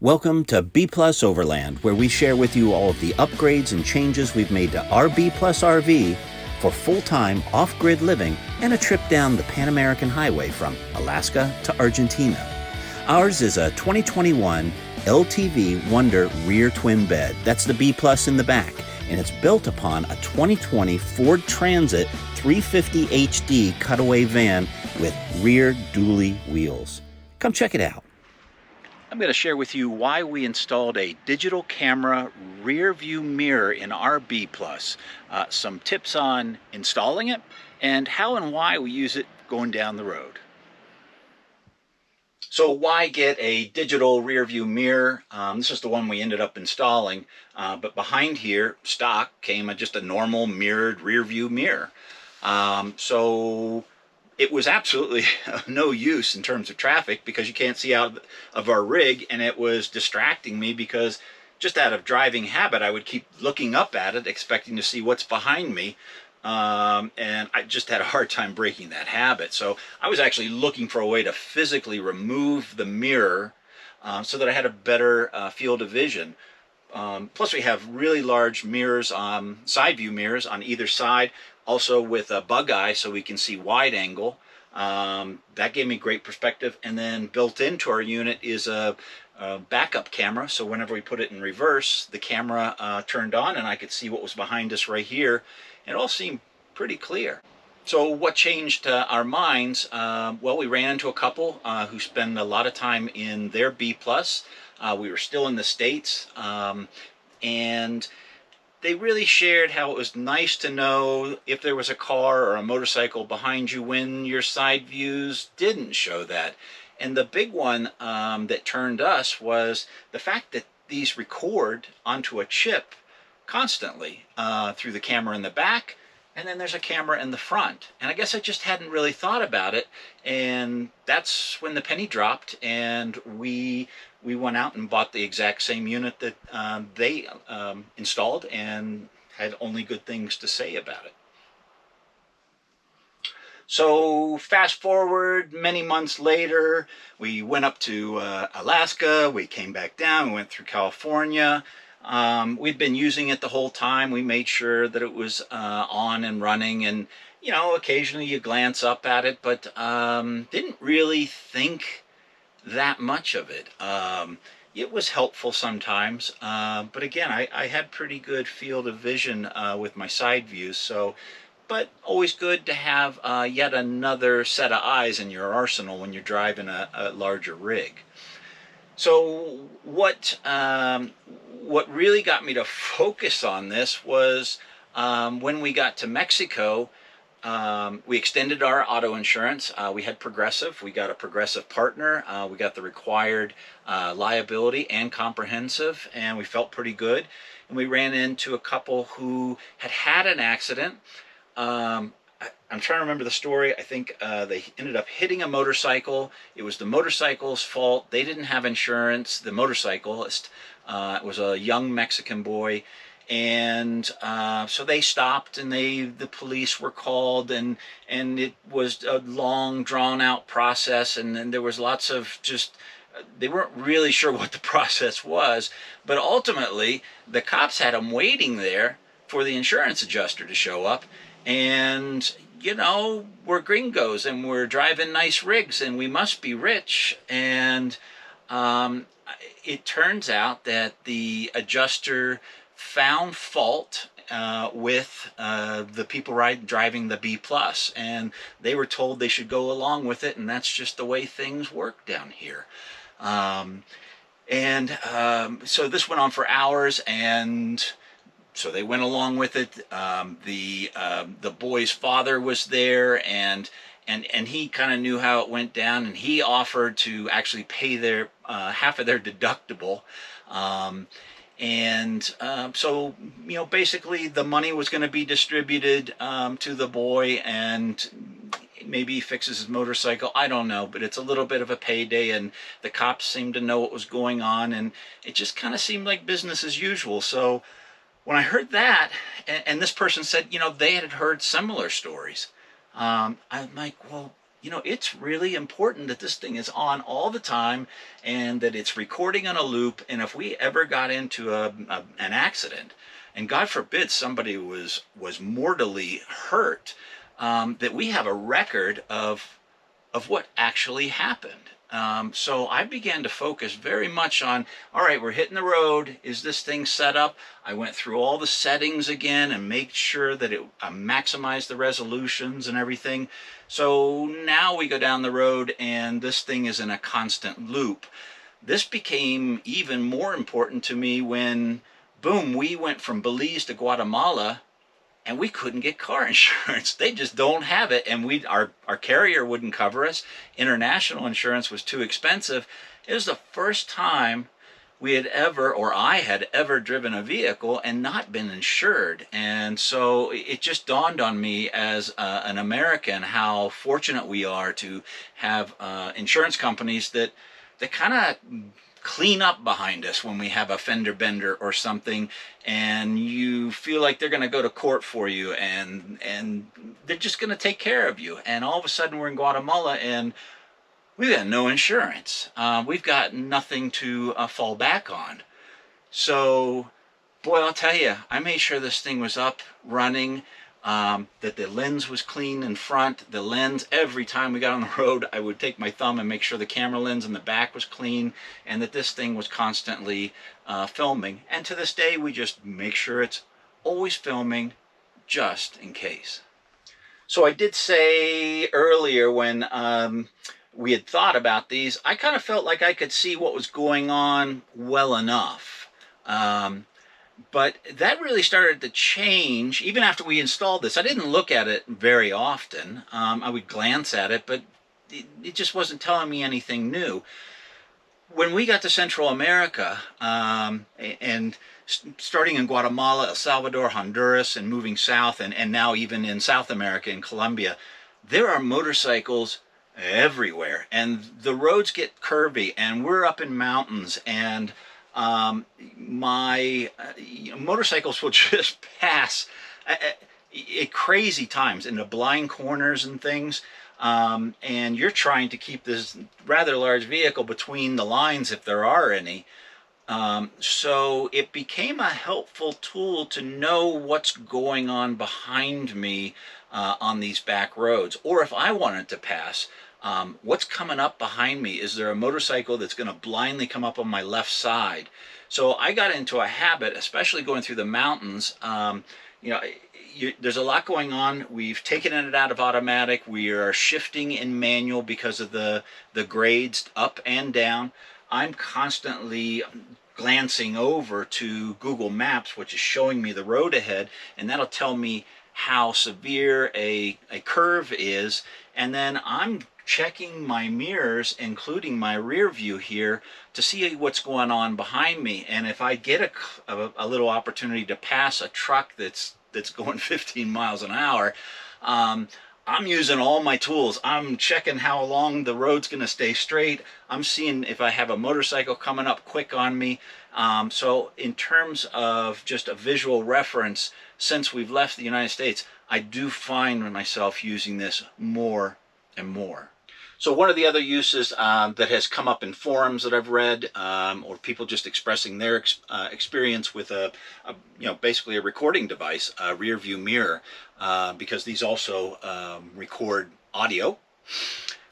Welcome to B Plus Overland, where we share with you all of the upgrades and changes we've made to our B Plus RV for full-time off-grid living and a trip down the Pan American Highway from Alaska to Argentina. Ours is a 2021 LTV Wonder rear twin bed. That's the B Plus in the back, and it's built upon a 2020 Ford Transit 350 HD cutaway van with rear dually wheels. Come check it out. I'm going to share with you why we installed a digital camera rear view mirror in our B Plus, some tips on installing it, and how and why we use it going down the road. So why get a digital rear view mirror? This is the one we ended up installing, but behind here, stock, came just a normal mirrored rear view mirror. So it was absolutely no use in terms of traffic because you can't see out of our rig, and it was distracting me because just out of driving habit I would keep looking up at it expecting to see what's behind me, and I just had a hard time breaking that habit. So I was actually looking for a way to physically remove the mirror so that I had a better field of vision. Plus we have really large mirrors, side view mirrors on either side, also with a bug eye so we can see wide angle. That gave me great perspective. And then built into our unit is a backup camera, so whenever we put it in reverse, the camera turned on and I could see what was behind us right here. It all seemed pretty clear. So what changed our minds? Well, we ran into a couple who spend a lot of time in their B+. We were still in the States, and they really shared how it was nice to know if there was a car or a motorcycle behind you when your side views didn't show that. And the big one that turned us was the fact that these record onto a chip constantly through the camera in the back, and then there's a camera in the front. And I guess I just hadn't really thought about it, and that's when the penny dropped, and we went out and bought the exact same unit that they installed and had only good things to say about it. So fast forward many months later, we went up to Alaska, we came back down, we went through California. We'd been using it the whole time. We made sure that it was on and running, and you know, occasionally you glance up at it, but didn't really think that much of it. It was helpful sometimes, but again, I had pretty good field of vision with my side views, so but always good to have yet another set of eyes in your arsenal when you're driving a larger rig. So what really got me to focus on this was when we got to Mexico. We extended our auto insurance. We had Progressive. We got a Progressive partner. We got the required liability and comprehensive, and we felt pretty good. And we ran into a couple who had an accident. I'm trying to remember the story. I think they ended up hitting a motorcycle. It was the motorcycle's fault. They didn't have insurance. The motorcyclist was a young Mexican boy. And so they stopped, and the police were called, and it was a long, drawn-out process, and then there was lots of just, they weren't really sure what the process was, but ultimately the cops had them waiting there for the insurance adjuster to show up. And you know, we're gringos and we're driving nice rigs and we must be rich, and it turns out that the adjuster found fault with the people driving the B+, and they were told they should go along with it, and that's just the way things work down here. So this went on for hours, and so they went along with it. The boy's father was there, and he kind of knew how it went down, and he offered to actually pay their half of their deductible. So, you know, basically the money was going to be distributed to the boy, and maybe he fixes his motorcycle. I don't know, but it's a little bit of a payday, and the cops seemed to know what was going on, and it just kind of seemed like business as usual. So when I heard that, and this person said, you know, they had heard similar stories, I'm like, well, you know, it's really important that this thing is on all the time and that it's recording on a loop. And if we ever got into an accident, and God forbid somebody was mortally hurt, that we have a record of what actually happened. So I began to focus very much on, all right, we're hitting the road. Is this thing set up? I went through all the settings again and made sure that it maximized the resolutions and everything. So now we go down the road and this thing is in a constant loop. This became even more important to me when, boom, we went from Belize to Guatemala and we couldn't get car insurance. They just don't have it, and our carrier wouldn't cover us. International insurance was too expensive. It was the first time we had ever, or I had ever, driven a vehicle and not been insured. And so it just dawned on me as an American how fortunate we are to have insurance companies that kind of clean up behind us when we have a fender bender or something, and you feel like they're going to go to court for you, and they're just going to take care of you. And all of a sudden we're in Guatemala and we've got no insurance. We've got nothing to fall back on. So, boy, I'll tell you, I made sure this thing was up, running, that the lens was clean in front. The lens, every time we got on the road, I would take my thumb and make sure the camera lens in the back was clean, and that this thing was constantly filming. And to this day, we just make sure it's always filming, just in case. So I did say earlier when we had thought about these, I kind of felt like I could see what was going on well enough. But that really started to change even after we installed this. I didn't look at it very often. I would glance at it, but it just wasn't telling me anything new. When we got to Central America, and starting in Guatemala, El Salvador, Honduras, and moving south, and now even in South America, in Colombia, there are motorcycles everywhere. And the roads get curvy, and we're up in mountains, and my motorcycles will just pass at crazy times into blind corners and things, and you're trying to keep this rather large vehicle between the lines if there are any. So it became a helpful tool to know what's going on behind me on these back roads, or if I wanted to pass, what's coming up behind me? Is there a motorcycle that's going to blindly come up on my left side? So I got into a habit, especially going through the mountains. You know, there's a lot going on. We've taken it out of automatic. We are shifting in manual because of the grades up and down. I'm constantly glancing over to Google Maps, which is showing me the road ahead, and that'll tell me how severe a curve is. And then I'm checking my mirrors, including my rear view here, to see what's going on behind me. And if I get a little opportunity to pass a truck that's going 15 miles an hour, I'm using all my tools. I'm checking how long the road's going to stay straight. I'm seeing if I have a motorcycle coming up quick on me. So in terms of just a visual reference, since we've left the United States, I do find myself using this more and more. So one of the other uses that has come up in forums that I've read, or people just expressing their experience with basically a recording device, a rear view mirror, because these also record audio,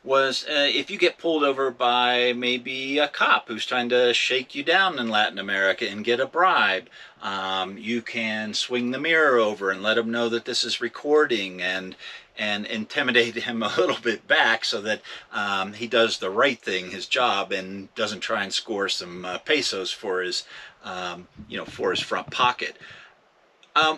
was if you get pulled over by maybe a cop who's trying to shake you down in Latin America and get a bribe, you can swing the mirror over and let him know that this is recording, and intimidate him a little bit back so that he does the right thing, his job, and doesn't try and score some pesos for his, for his front pocket.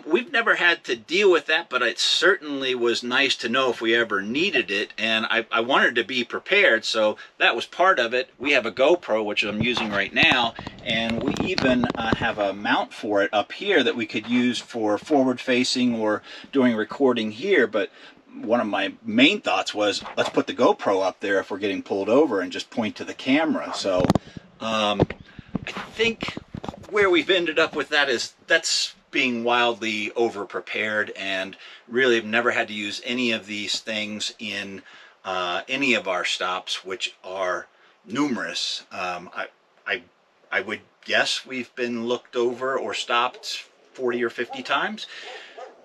We've never had to deal with that, but it certainly was nice to know if we ever needed it, and I wanted to be prepared, so that was part of it. We have a GoPro, which I'm using right now, and we even have a mount for it up here that we could use for forward-facing or doing recording here, but one of my main thoughts was, let's put the GoPro up there if we're getting pulled over and just point to the camera. So I think where we've ended up with that is that's being wildly over prepared, and really have never had to use any of these things in any of our stops, which are numerous. I, I would guess we've been looked over or stopped 40 or 50 times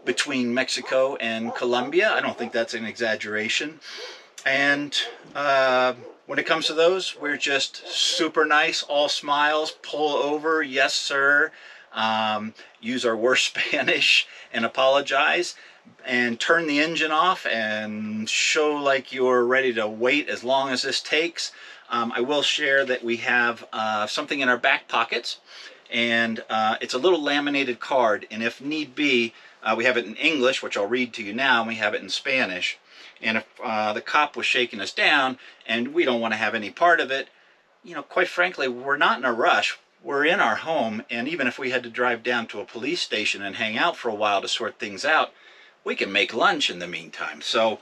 between Mexico and Colombia. I don't think that's an exaggeration. And when it comes to those, we're just super nice, all smiles, pull over, yes sir, use our worst Spanish and apologize, and turn the engine off and show like you're ready to wait as long as this takes. I will share that we have something in our back pockets, and it's a little laminated card, and if need be, we have it in English, which I'll read to you now, and we have it in Spanish. And if the cop was shaking us down and we don't want to have any part of it, you know, quite frankly, we're not in a rush. We're in our home, and even if we had to drive down to a police station and hang out for a while to sort things out, we can make lunch in the meantime. So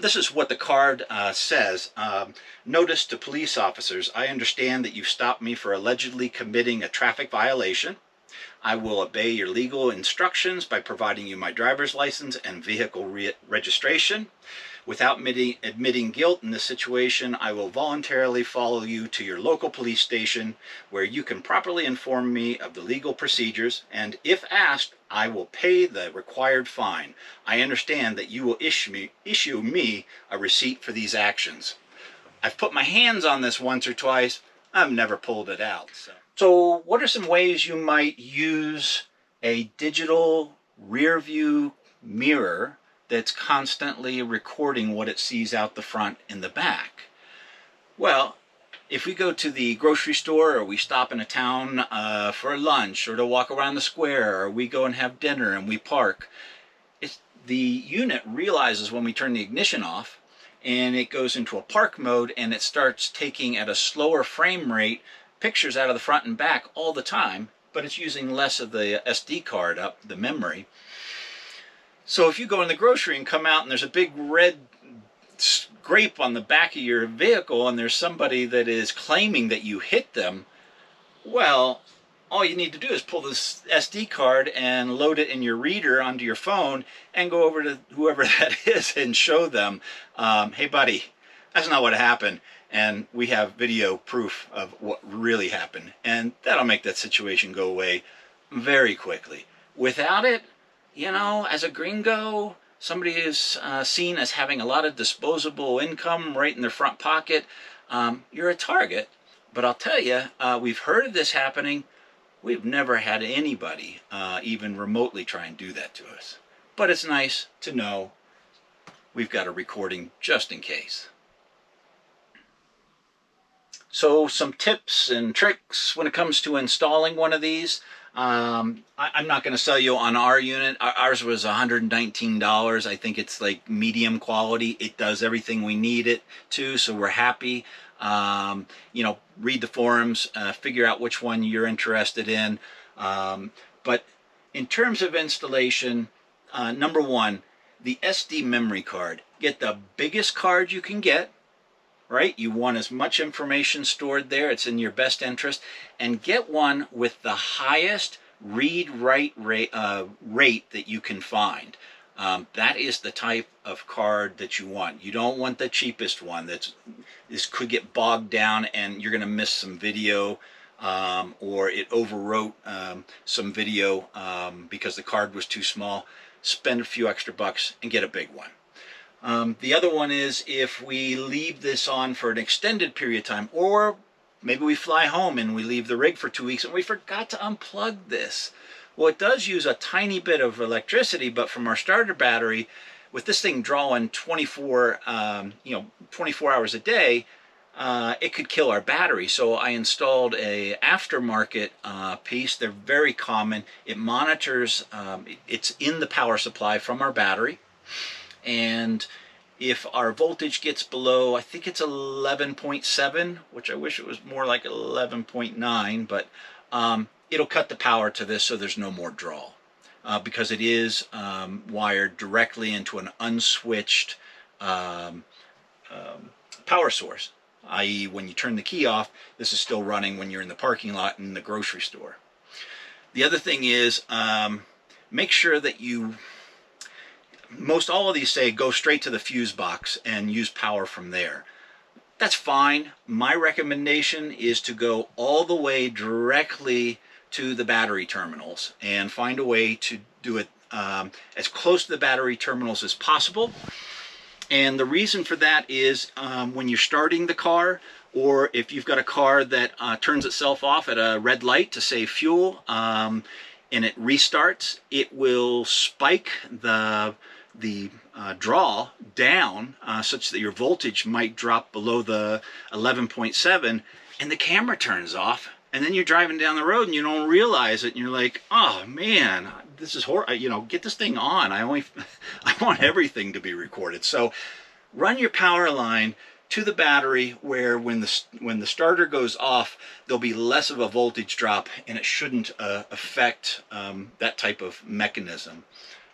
this is what the card says. Notice to police officers: I understand that you stopped me for allegedly committing a traffic violation. I will obey your legal instructions by providing you my driver's license and vehicle registration. Without admitting guilt in this situation, I will voluntarily follow you to your local police station where you can properly inform me of the legal procedures, and if asked, I will pay the required fine. I understand that you will issue me a receipt for these actions. I've put my hands on this once or twice. I've never pulled it out. So what are some ways you might use a digital rear view mirror that's constantly recording what it sees out the front and the back? Well, if we go to the grocery store, or we stop in a town for lunch, or to walk around the square, or we go and have dinner and we park, the unit realizes when we turn the ignition off, and it goes into a park mode, and it starts taking at a slower frame rate pictures out of the front and back all the time, but it's using less of the SD card up, the memory. So if you go in the grocery and come out and there's a big red scrape on the back of your vehicle, and there's somebody that is claiming that you hit them, well, all you need to do is pull this SD card and load it in your reader onto your phone and go over to whoever that is and show them, hey buddy, that's not what happened. And we have video proof of what really happened. And that'll make that situation go away very quickly. Without it, you know, as a gringo, somebody is seen as having a lot of disposable income right in their front pocket. You're a target. But I'll tell you, we've heard of this happening. We've never had anybody even remotely try and do that to us. But it's nice to know we've got a recording just in case. So some tips and tricks when it comes to installing one of these. I'm not going to sell you on our unit. Ours was $119. I think it's like medium quality. It does everything we need it to, so we're happy. You know, read the forums, figure out which one you're interested in. But in terms of installation, number one, the SD memory card. Get the biggest card you can get. Right? You want as much information stored there. It's in your best interest. And get one with the highest read-write rate that you can find. That is the type of card that you want. You don't want the cheapest one. This could get bogged down and you're going to miss some video, or it overwrote some video because the card was too small. Spend a few extra bucks and get a big one. The other one is if we leave this on for an extended period of time, or maybe we fly home and we leave the rig for 2 weeks and we forgot to unplug this. Well, it does use a tiny bit of electricity, but from our starter battery, with this thing drawing 24 hours a day, it could kill our battery. So I installed a aftermarket piece. They're very common. It monitors, it's in the power supply from our battery. And if our voltage gets below, I think it's 11.7, which I wish it was more like 11.9, but it'll cut the power to this so there's no more draw. Because it is wired directly into an unswitched power source, i.e. when you turn the key off, this is still running when you're in the parking lot in the grocery store. The other thing is make sure that you most all of these say go straight to the fuse box and use power from there. That's fine. My recommendation is to go all the way directly to the battery terminals and find a way to do it as close to the battery terminals as possible. And the reason for that is when you're starting the car, or if you've got a car that turns itself off at a red light to save fuel, and it restarts, it will spike the draw down such that your voltage might drop below the 11.7, and the camera turns off, and then you're driving down the road and you don't realize it, and you're like, oh man, this is horrible. You know, get this thing on. I want everything to be recorded. So run your power line to the battery, where when the starter goes off, there'll be less of a voltage drop, and it shouldn't affect that type of mechanism.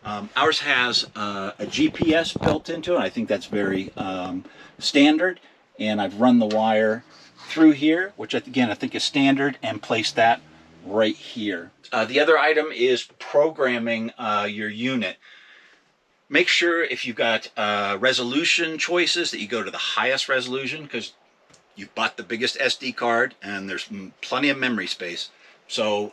Ours has a GPS built into it. I think that's very standard, and I've run the wire through here, which again I think is standard, and placed that right here. The other item is programming your unit. Make sure if you've got resolution choices that you go to the highest resolution, because you've bought the biggest SD card and there's plenty of memory space. So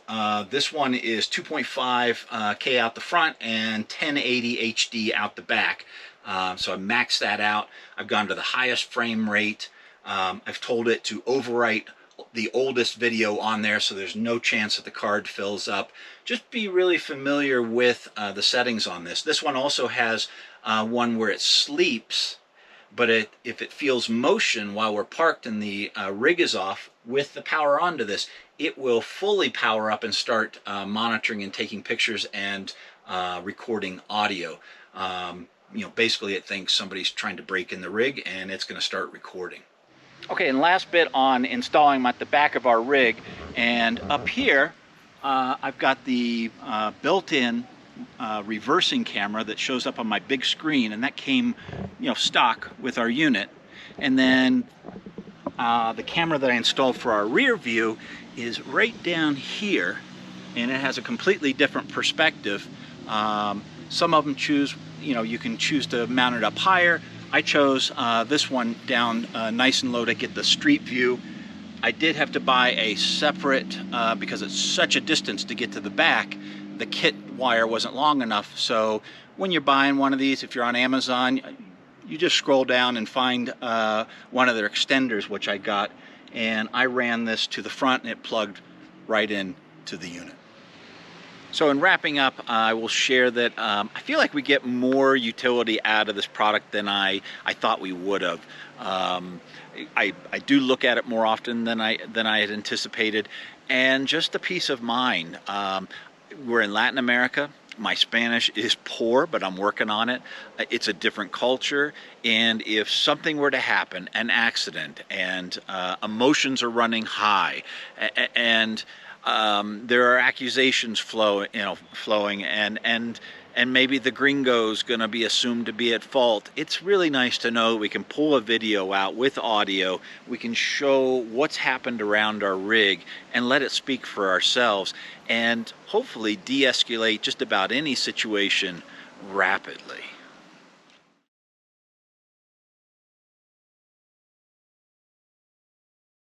this one is 2.5K out the front and 1080 HD out the back. So I maxed that out. I've gone to the highest frame rate. I've told it to overwrite the oldest video on there, so there's no chance that the card fills up. Just be really familiar with the settings on this. This one also has one where it sleeps, but if it feels motion while we're parked and the rig is off, with the power onto this, it will fully power up and start monitoring and taking pictures and recording audio. You know, basically it thinks somebody's trying to break in the rig, and it's going to start recording. Okay, and last bit on installing them at the back of our rig, and up here I've got the built-in reversing camera that shows up on my big screen, and that came, you know, stock with our unit. And then the camera that I installed for our rear view is right down here, and it has a completely different perspective. Some of them choose, you know, you can choose to mount it up higher. I chose this one down nice and low to get the street view. I did have to buy a separate, because it's such a distance to get to the back, the kit wire wasn't long enough. So when you're buying one of these, if you're on Amazon, you just scroll down and find one of their extenders, which I got, and I ran this to the front and it plugged right in to the unit. So in wrapping up, I will share that I feel like we get more utility out of this product than I thought we would have. I do look at it more often than I had anticipated, and just the peace of mind. We're in Latin America. My Spanish is poor, but I'm working on it. It's a different culture, and if something were to happen, an accident, and emotions are running high, and there are accusations flowing, and maybe the gringo's going to be assumed to be at fault. It's really nice to know we can pull a video out with audio. We can show what's happened around our rig and let it speak for ourselves, and hopefully de-escalate just about any situation rapidly.